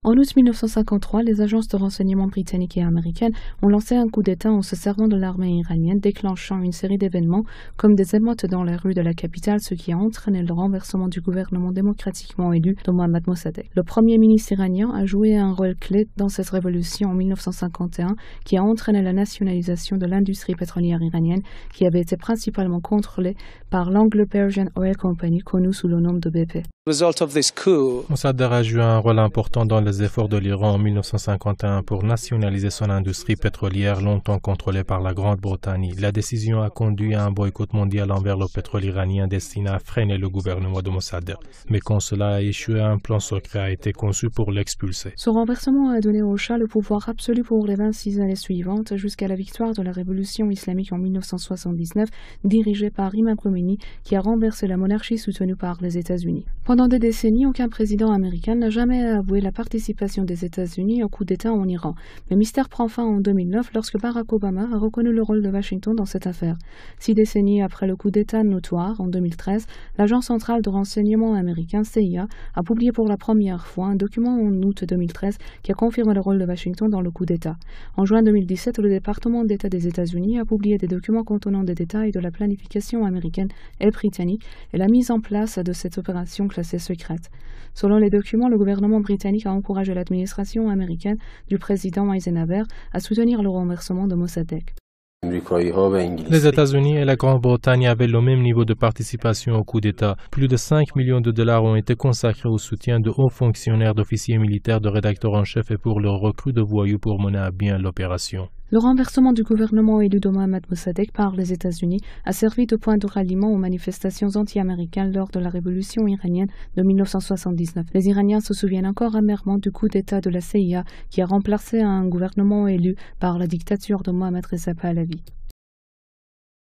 En août 1953, les agences de renseignement britanniques et américaines ont lancé un coup d'État en se servant de l'armée iranienne, déclenchant une série d'événements comme des émeutes dans les rues de la capitale, ce qui a entraîné le renversement du gouvernement démocratiquement élu de Mohammad Mossadegh. Le premier ministre iranien a joué un rôle clé dans cette révolution en 1951 qui a entraîné la nationalisation de l'industrie pétrolière iranienne qui avait été principalement contrôlée par l'Anglo-Persian Oil Company, connue sous le nom de BP. Mossadegh a joué un rôle important dans les efforts de l'Iran en 1951 pour nationaliser son industrie pétrolière longtemps contrôlée par la Grande-Bretagne. La décision a conduit à un boycott mondial envers le pétrole iranien destiné à freiner le gouvernement de Mossadegh. Mais quand cela a échoué, un plan secret a été conçu pour l'expulser. Ce renversement a donné au Shah le pouvoir absolu pour les 26 années suivantes jusqu'à la victoire de la révolution islamique en 1979, dirigée par Imam Khomeini, qui a renversé la monarchie soutenue par les États-Unis. Pendant des décennies, aucun président américain n'a jamais avoué la participation des États-Unis au coup d'État en Iran. Le mystère prend fin en 2009 lorsque Barack Obama a reconnu le rôle de Washington dans cette affaire. 6 décennies après le coup d'État notoire, en 2013, l'Agence centrale de renseignement américain, CIA, a publié pour la première fois un document en août 2013 qui a confirmé le rôle de Washington dans le coup d'État. En juin 2017, le département d'État des États-Unis a publié des documents contenant des détails de la planification américaine et britannique et la mise en place de cette opération classée secrète. Selon les documents, le gouvernement britannique a encouragé l'administration américaine du président Eisenhower à soutenir le renversement de Mossadegh. Les États-Unis et la Grande-Bretagne avaient le même niveau de participation au coup d'État. Plus de 5 millions de dollars ont été consacrés au soutien de hauts fonctionnaires, d'officiers militaires, de rédacteurs en chef et pour le recrut de voyous pour mener à bien l'opération. Le renversement du gouvernement élu de Mohammad Mossadegh par les États-Unis a servi de point de ralliement aux manifestations anti-américaines lors de la révolution iranienne de 1979. Les Iraniens se souviennent encore amèrement du coup d'État de la CIA qui a remplacé un gouvernement élu par la dictature de Mohammad Reza Pahlavi.